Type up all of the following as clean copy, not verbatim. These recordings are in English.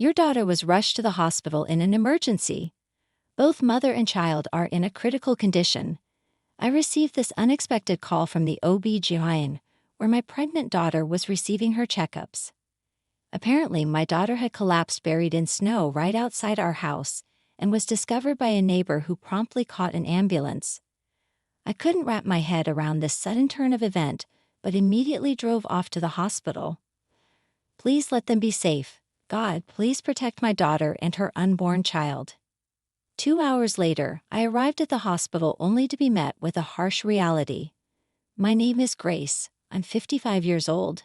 Your daughter was rushed to the hospital in an emergency. Both mother and child are in a critical condition. I received this unexpected call from the OB/GYN, where my pregnant daughter was receiving her checkups. Apparently, my daughter had collapsed buried in snow right outside our house and was discovered by a neighbor who promptly called an ambulance. I couldn't wrap my head around this sudden turn of event, but immediately drove off to the hospital. Please let them be safe. God, please protect my daughter and her unborn child. 2 hours later, I arrived at the hospital only to be met with a harsh reality. My name is Grace. I'm 55 years old.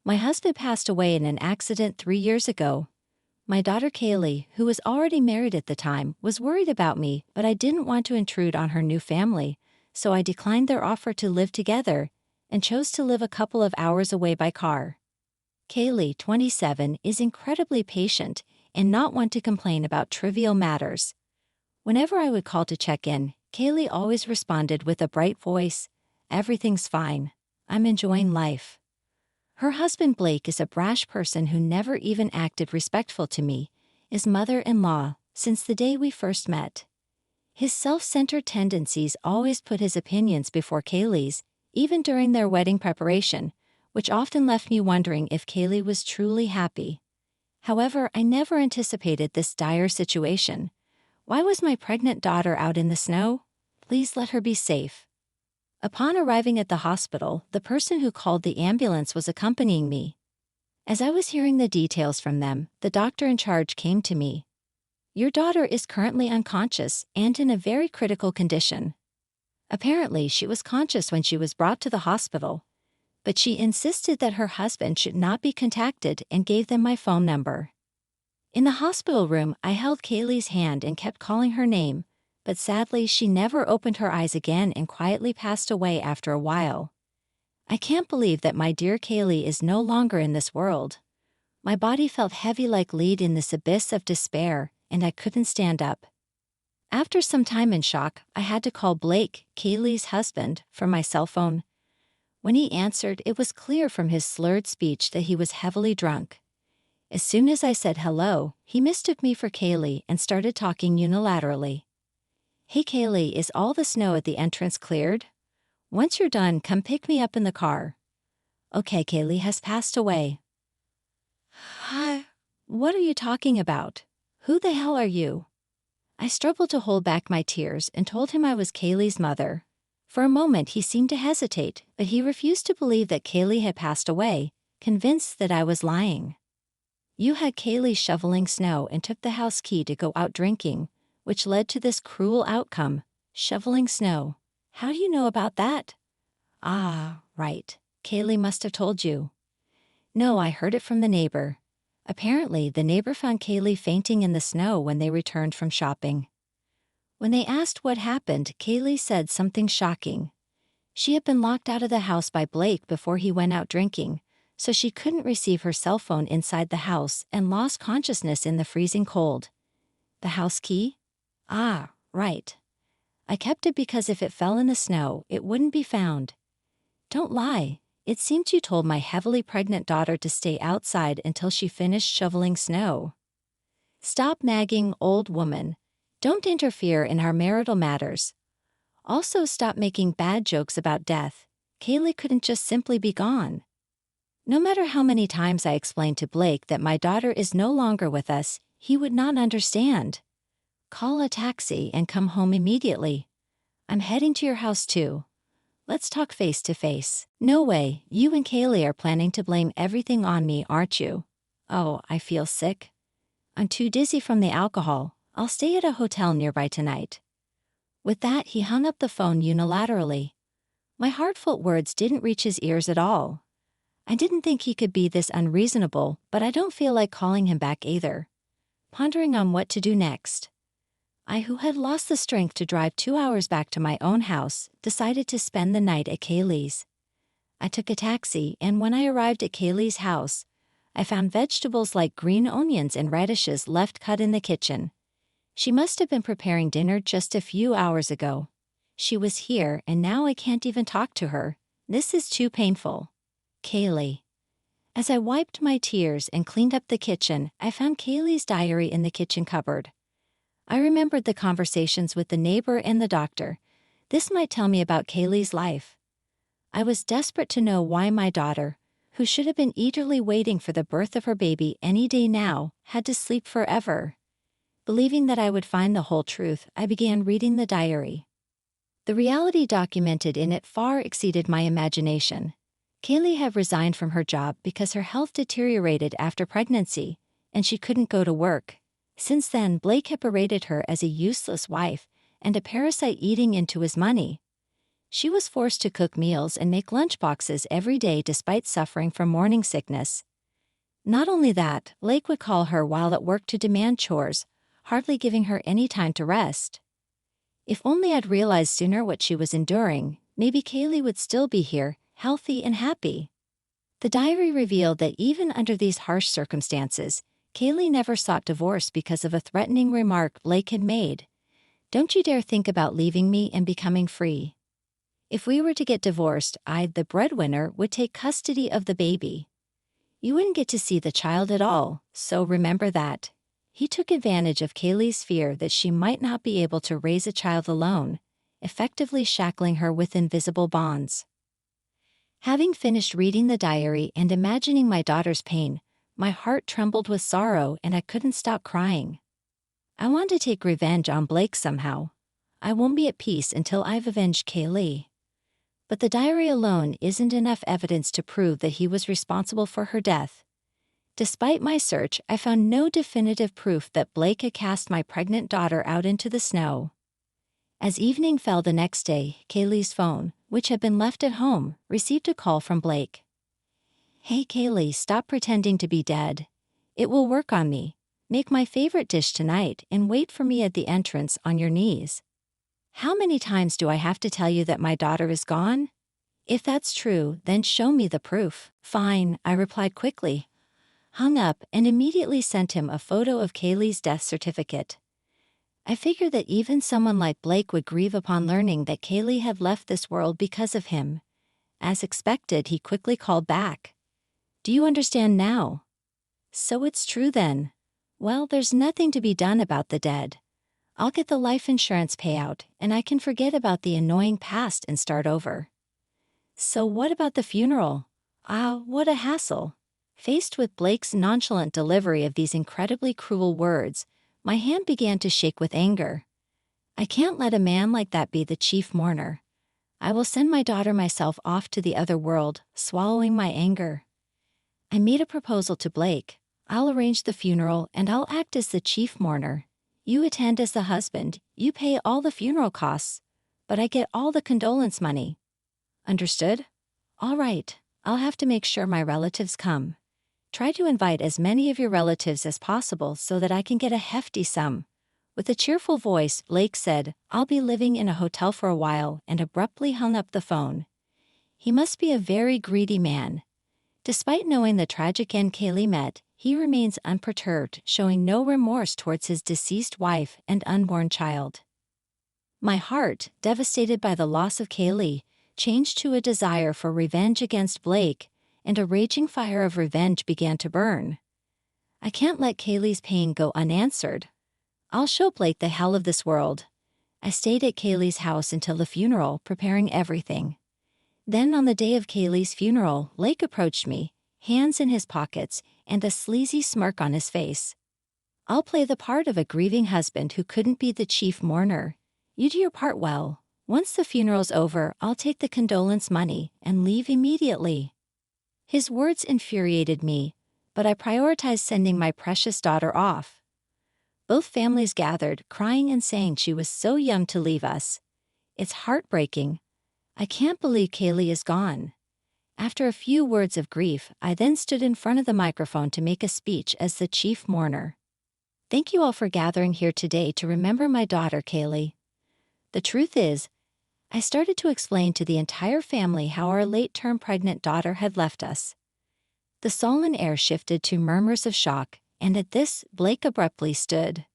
My husband passed away in an accident 3 years ago. My daughter Kaylee, who was already married at the time, was worried about me, but I didn't want to intrude on her new family, so I declined their offer to live together and chose to live a couple of hours away by car. Kaylee, 27, is incredibly patient and not one to complain about trivial matters. Whenever I would call to check in, Kaylee always responded with a bright voice, "Everything's fine. I'm enjoying life." Her husband Blake is a brash person who never even acted respectful to me, his mother-in-law, since the day we first met. His self-centered tendencies always put his opinions before Kaylee's, even during their wedding preparation, which often left me wondering if Kaylee was truly happy. However, I never anticipated this dire situation. Why was my pregnant daughter out in the snow? Please let her be safe. Upon arriving at the hospital, the person who called the ambulance was accompanying me. As I was hearing the details from them, the doctor in charge came to me. Your daughter is currently unconscious and in a very critical condition. Apparently, she was conscious when she was brought to the hospital, but she insisted that her husband should not be contacted and gave them my phone number. In the hospital room, I held Kaylee's hand and kept calling her name, but sadly she never opened her eyes again and quietly passed away after a while. I can't believe that my dear Kaylee is no longer in this world. My body felt heavy like lead in this abyss of despair, and I couldn't stand up. After some time in shock, I had to call Blake, Kaylee's husband, from my cell phone. When he answered, it was clear from his slurred speech that he was heavily drunk. As soon as I said hello, he mistook me for Kaylee and started talking unilaterally. "Hey Kaylee, is all the snow at the entrance cleared? Once you're done, come pick me up in the car." "Okay, Kaylee has passed away." "Hi. What are you talking about? Who the hell are you?" I struggled to hold back my tears and told him I was Kaylee's mother. For a moment he seemed to hesitate, but he refused to believe that Kaylee had passed away, convinced that I was lying. "You had Kaylee shoveling snow and took the house key to go out drinking, which led to this cruel outcome, shoveling snow. How do you know about that?" "Ah, right. Kaylee must have told you." "No, I heard it from the neighbor. Apparently, the neighbor found Kaylee fainting in the snow when they returned from shopping. When they asked what happened, Kaylee said something shocking. She had been locked out of the house by Blake before he went out drinking, so she couldn't receive her cell phone inside the house and lost consciousness in the freezing cold. The house key? Ah, right. I kept it because if it fell in the snow, it wouldn't be found. Don't lie. It seems you told my heavily pregnant daughter to stay outside until she finished shoveling snow." "Stop nagging, old woman. Don't interfere in our marital matters. Also, stop making bad jokes about death. Kaylee couldn't just simply be gone." No matter how many times I explained to Blake that my daughter is no longer with us, he would not understand. "Call a taxi and come home immediately. I'm heading to your house too. Let's talk face to face." "No way, you and Kaylee are planning to blame everything on me, aren't you?" "Oh, I feel sick. I'm too dizzy from the alcohol. I'll stay at a hotel nearby tonight." With that, he hung up the phone unilaterally. My heartfelt words didn't reach his ears at all. I didn't think he could be this unreasonable, but I don't feel like calling him back either. Pondering on what to do next, I, who had lost the strength to drive 2 hours back to my own house, decided to spend the night at Kaylee's. I took a taxi, and when I arrived at Kaylee's house, I found vegetables like green onions and radishes left cut in the kitchen. She must have been preparing dinner just a few hours ago. She was here, and now I can't even talk to her. This is too painful. Kaylee. As I wiped my tears and cleaned up the kitchen, I found Kaylee's diary in the kitchen cupboard. I remembered the conversations with the neighbor and the doctor. This might tell me about Kaylee's life. I was desperate to know why my daughter, who should have been eagerly waiting for the birth of her baby any day now, had to sleep forever. Believing that I would find the whole truth, I began reading the diary. The reality documented in it far exceeded my imagination. Kaylee had resigned from her job because her health deteriorated after pregnancy, and she couldn't go to work. Since then, Blake had berated her as a useless wife and a parasite eating into his money. She was forced to cook meals and make lunchboxes every day despite suffering from morning sickness. Not only that, Blake would call her while at work to demand chores, hardly giving her any time to rest. If only I'd realized sooner what she was enduring, maybe Kaylee would still be here, healthy and happy. The diary revealed that even under these harsh circumstances, Kaylee never sought divorce because of a threatening remark Blake had made. "Don't you dare think about leaving me and becoming free. If we were to get divorced, I, the breadwinner, would take custody of the baby. You wouldn't get to see the child at all, so remember that." He took advantage of Kaylee's fear that she might not be able to raise a child alone, effectively shackling her with invisible bonds. Having finished reading the diary and imagining my daughter's pain, my heart trembled with sorrow and I couldn't stop crying. I want to take revenge on Blake somehow. I won't be at peace until I've avenged Kaylee. But the diary alone isn't enough evidence to prove that he was responsible for her death. Despite my search, I found no definitive proof that Blake had cast my pregnant daughter out into the snow. As evening fell the next day, Kaylee's phone, which had been left at home, received a call from Blake. "Hey Kaylee, stop pretending to be dead. It will work on me. Make my favorite dish tonight and wait for me at the entrance on your knees." How many times do I have to tell you that my daughter is gone? If that's true, then show me the proof. Fine, I replied quickly, hung up, and immediately sent him a photo of Kaylee's death certificate. I figured that even someone like Blake would grieve upon learning that Kaylee had left this world because of him. As expected, he quickly called back. "Do you understand now?" "So it's true then. Well, there's nothing to be done about the dead. I'll get the life insurance payout, and I can forget about the annoying past and start over." "So what about the funeral?" What a hassle." Faced with Blake's nonchalant delivery of these incredibly cruel words, my hand began to shake with anger. I can't let a man like that be the chief mourner. I will send my daughter myself off to the other world, swallowing my anger. I made a proposal to Blake. "I'll arrange the funeral and I'll act as the chief mourner. You attend as the husband, you pay all the funeral costs, but I get all the condolence money." "Understood? All right, I'll have to make sure my relatives come. Try to invite as many of your relatives as possible so that I can get a hefty sum." With a cheerful voice, Blake said, "I'll be living in a hotel for a while," and abruptly hung up the phone. He must be a very greedy man. Despite knowing the tragic end Kaylee met, he remains unperturbed, showing no remorse towards his deceased wife and unborn child. My heart, devastated by the loss of Kaylee, changed to a desire for revenge against Blake, and a raging fire of revenge began to burn. I can't let Kaylee's pain go unanswered. I'll show Blake the hell of this world. I stayed at Kaylee's house until the funeral, preparing everything. Then on the day of Kaylee's funeral, Blake approached me, hands in his pockets, and a sleazy smirk on his face. "I'll play the part of a grieving husband who couldn't be the chief mourner. You do your part well. Once the funeral's over, I'll take the condolence money and leave immediately." His words infuriated me, but I prioritized sending my precious daughter off. Both families gathered, crying and saying she was so young to leave us. It's heartbreaking. I can't believe Kaylee is gone. After a few words of grief, I then stood in front of the microphone to make a speech as the chief mourner. "Thank you all for gathering here today to remember my daughter, Kaylee. The truth is, I started to explain to the entire family how our late-term pregnant daughter had left us." The solemn air shifted to murmurs of shock, and at this, Blake abruptly stood.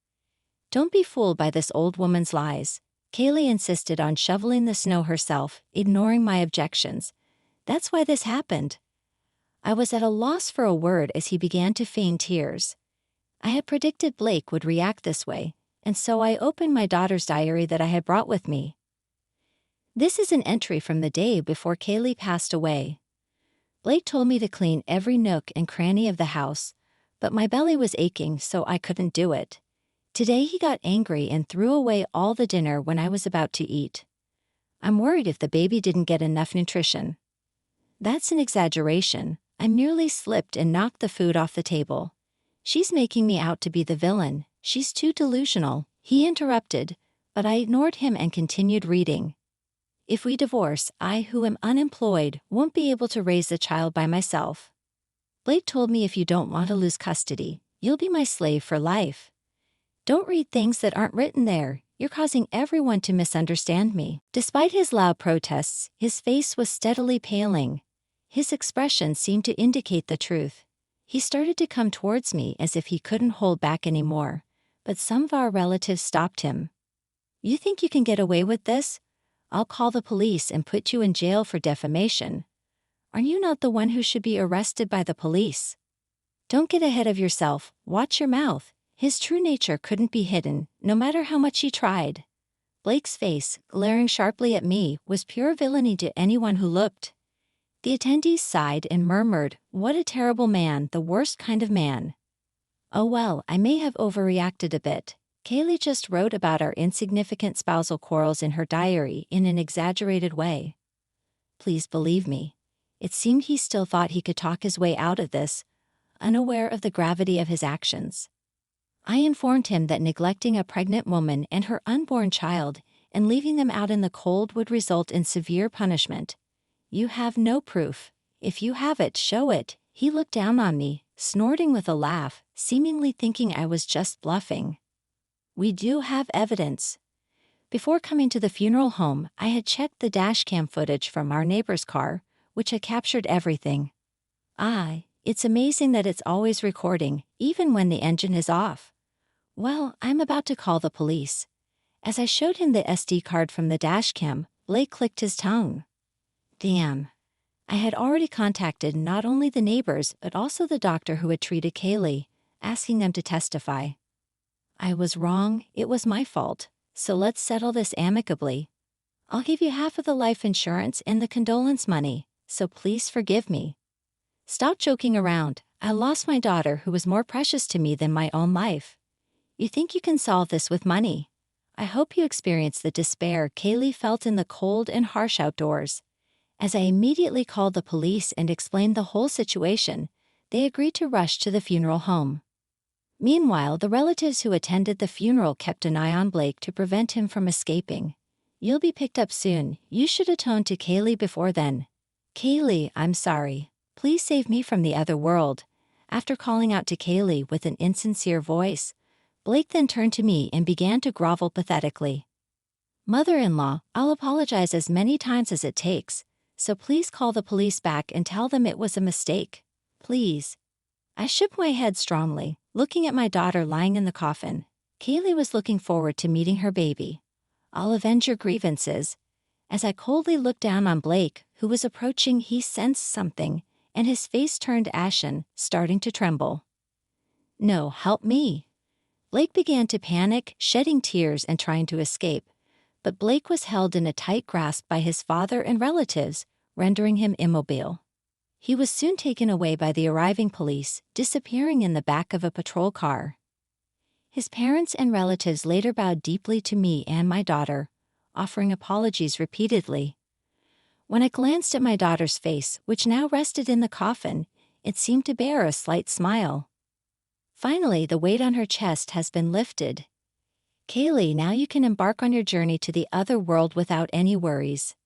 "Don't be fooled by this old woman's lies." Kaylee insisted on shoveling the snow herself, ignoring my objections. "That's why this happened. I was at a loss for a word as he began to feign tears. I had predicted Blake would react this way, and so I opened my daughter's diary that I had brought with me. This is an entry from the day before Kaylee passed away. Blake told me to clean every nook and cranny of the house, but my belly was aching so I couldn't do it. Today he got angry and threw away all the dinner when I was about to eat. I'm worried if the baby didn't get enough nutrition. That's an exaggeration. I merely slipped and knocked the food off the table. She's making me out to be the villain. She's too delusional, he interrupted, but I ignored him and continued reading. If we divorce, I, who am unemployed, won't be able to raise the child by myself. Blake told me if you don't want to lose custody, you'll be my slave for life. Don't read things that aren't written there. You're causing everyone to misunderstand me. Despite his loud protests, his face was steadily paling. His expression seemed to indicate the truth. He started to come towards me as if he couldn't hold back anymore, but some of our relatives stopped him. You think you can get away with this? I'll call the police and put you in jail for defamation. Are you not the one who should be arrested by the police? Don't get ahead of yourself, watch your mouth. His true nature couldn't be hidden, no matter how much he tried. Blake's face, glaring sharply at me, was pure villainy to anyone who looked. The attendees sighed and murmured, "What a terrible man, the worst kind of man." Oh well, I may have overreacted a bit. Kaylee just wrote about our insignificant spousal quarrels in her diary in an exaggerated way. Please believe me. It seemed he still thought he could talk his way out of this, unaware of the gravity of his actions. I informed him that neglecting a pregnant woman and her unborn child and leaving them out in the cold would result in severe punishment. You have no proof. If you have it, show it. He looked down on me, snorting with a laugh, seemingly thinking I was just bluffing. We do have evidence. Before coming to the funeral home, I had checked the dashcam footage from our neighbor's car, which had captured everything. It's amazing that it's always recording, even when the engine is off. Well, I'm about to call the police. As I showed him the SD card from the dashcam, Blake clicked his tongue. Damn. I had already contacted not only the neighbors but also the doctor who had treated Kaylee, asking them to testify. I was wrong, it was my fault, so let's settle this amicably. I'll give you half of the life insurance and the condolence money, so please forgive me. Stop joking around. I lost my daughter who was more precious to me than my own life. You think you can solve this with money? I hope you experience the despair Kaylee felt in the cold and harsh outdoors. As I immediately called the police and explained the whole situation, they agreed to rush to the funeral home. Meanwhile, the relatives who attended the funeral kept an eye on Blake to prevent him from escaping. You'll be picked up soon. You should atone to Kaylee before then. Kaylee, I'm sorry. Please save me from the other world. After calling out to Kaylee with an insincere voice, Blake then turned to me and began to grovel pathetically. Mother-in-law, I'll apologize as many times as it takes, so please call the police back and tell them it was a mistake. Please. I shook my head strongly, looking at my daughter lying in the coffin. Kaylee was looking forward to meeting her baby. I'll avenge your grievances. As I coldly looked down on Blake, who was approaching, he sensed something, and his face turned ashen, starting to tremble. No, help me. Blake began to panic, shedding tears and trying to escape, but Blake was held in a tight grasp by his father and relatives, rendering him immobile. He was soon taken away by the arriving police, disappearing in the back of a patrol car. His parents and relatives later bowed deeply to me and my daughter, offering apologies repeatedly. When I glanced at my daughter's face, which now rested in the coffin, it seemed to bear a slight smile. Finally, the weight on her chest has been lifted. Kaylee, now you can embark on your journey to the other world without any worries.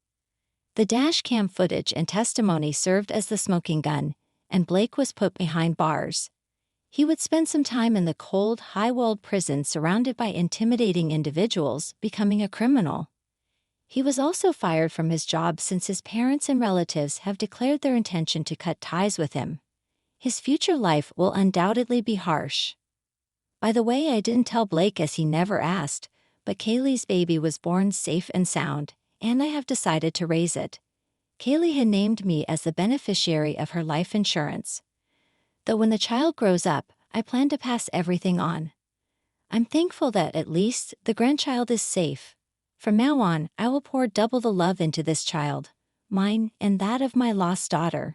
The dashcam footage and testimony served as the smoking gun, and Blake was put behind bars. He would spend some time in the cold, high-walled prison surrounded by intimidating individuals, becoming a criminal. He was also fired from his job since his parents and relatives have declared their intention to cut ties with him. His future life will undoubtedly be harsh. By the way, I didn't tell Blake as he never asked, but Kaylee's baby was born safe and sound, and I have decided to raise it. Kaylee had named me as the beneficiary of her life insurance. Though when the child grows up, I plan to pass everything on. I'm thankful that at least the grandchild is safe. From now on, I will pour double the love into this child, mine and that of my lost daughter.